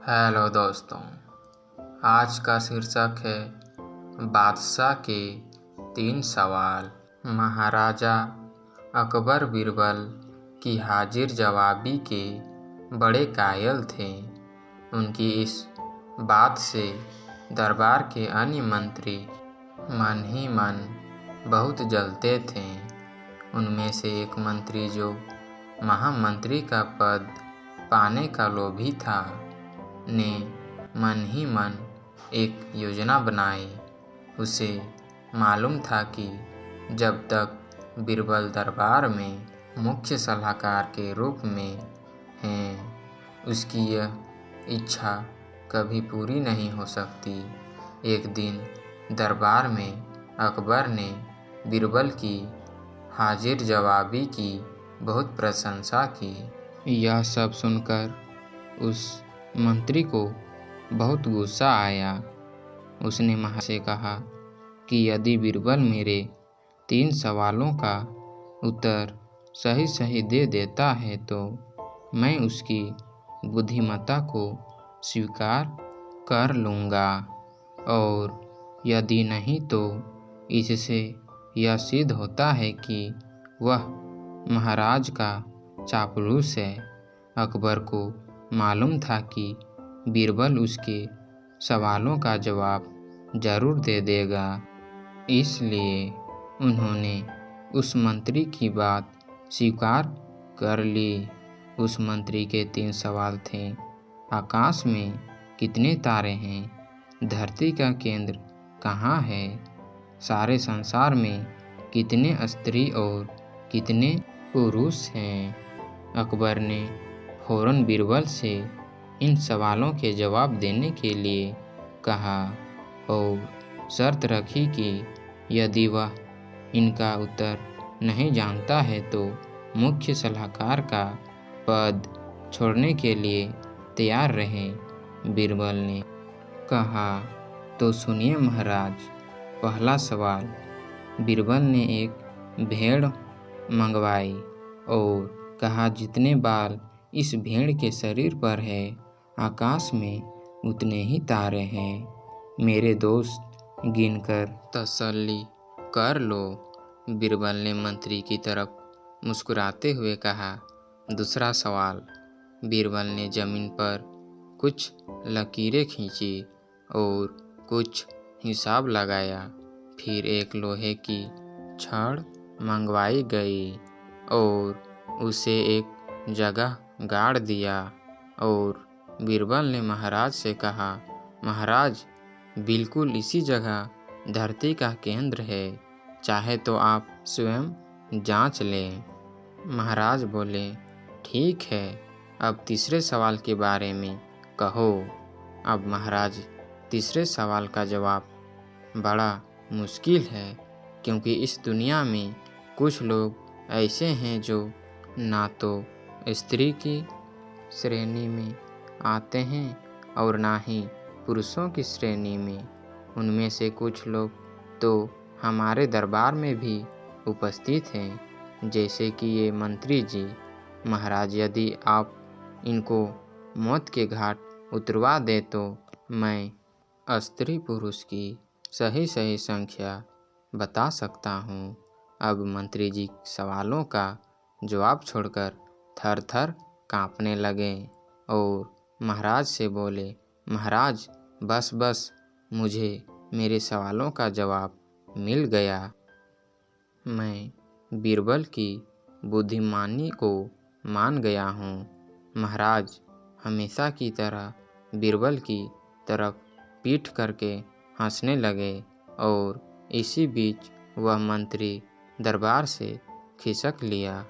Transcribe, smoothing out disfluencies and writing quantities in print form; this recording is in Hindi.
हेलो दोस्तों, आज का शीर्षक है बादशाह के 3 सवाल। महाराजा अकबर बीरबल की हाजिर जवाबी के बड़े कायल थे। उनकी इस बात से दरबार के अन्य मंत्री मन ही मन बहुत जलते थे। उनमें से एक मंत्री, जो महामंत्री का पद पाने का लोभी था, ने मन ही मन एक योजना बनाई। उसे मालूम था कि जब तक बीरबल दरबार में मुख्य सलाहकार के रूप में हैं, उसकी यह इच्छा कभी पूरी नहीं हो सकती। एक दिन दरबार में अकबर ने बीरबल की हाजिर जवाबी की बहुत प्रशंसा की। यह सब सुनकर उस मंत्री को बहुत गुस्सा आया। उसने महाराज से कहा कि यदि बीरबल मेरे 3 सवालों का उत्तर सही सही दे देता है तो मैं उसकी बुद्धिमत्ता को स्वीकार कर लूँगा, और यदि नहीं तो इससे यह सिद्ध होता है कि वह महाराज का चापलूस है। अकबर को मालूम था कि बीरबल उसके सवालों का जवाब जरूर दे देगा, इसलिए उन्होंने उस मंत्री की बात स्वीकार कर ली। उस मंत्री के 3 सवाल थे: आकाश में कितने तारे हैं? धरती का केंद्र कहाँ है? सारे संसार में कितने स्त्री और कितने पुरुष हैं? अकबर ने फौरन बीरबल से इन सवालों के जवाब देने के लिए कहा और शर्त रखी कि यदि वह इनका उत्तर नहीं जानता है तो मुख्य सलाहकार का पद छोड़ने के लिए तैयार रहे। बीरबल ने कहा, तो सुनिए महाराज, पहला सवाल। बीरबल ने एक भेड़ मंगवाई और कहा, जितने बाल इस भेड़ के शरीर पर है, आकाश में उतने ही तारे हैं। मेरे दोस्त, गिनकर तसल्ली कर लो। बीरबल ने मंत्री की तरफ मुस्कुराते हुए कहा। दूसरा सवाल। बीरबल ने जमीन पर कुछ लकीरें खींची और कुछ हिसाब लगाया। फिर एक लोहे की छड़ मंगवाई गई और उसे एक जगह गाड़ दिया, और बीरबल ने महाराज से कहा, महाराज, बिल्कुल इसी जगह धरती का केंद्र है, चाहे तो आप स्वयं जांच लें। महाराज बोले, ठीक है, अब तीसरे सवाल के बारे में कहो। अब महाराज, तीसरे सवाल का जवाब बड़ा मुश्किल है, क्योंकि इस दुनिया में कुछ लोग ऐसे हैं जो ना तो स्त्री की श्रेणी में आते हैं और ना ही पुरुषों की श्रेणी में। उनमें से कुछ लोग तो हमारे दरबार में भी उपस्थित हैं, जैसे कि ये मंत्री जी। महाराज, यदि आप इनको मौत के घाट उतरवा दें तो मैं स्त्री पुरुष की सही सही संख्या बता सकता हूँ। अब मंत्री जी सवालों का जवाब छोड़कर थर थर कांपने लगे और महाराज से बोले, महाराज, बस बस, मुझे मेरे सवालों का जवाब मिल गया। मैं बीरबल की बुद्धिमानी को मान गया हूँ। महाराज हमेशा की तरह बीरबल की तरफ पीठ करके हंसने लगे, और इसी बीच वह मंत्री दरबार से खिसक लिया।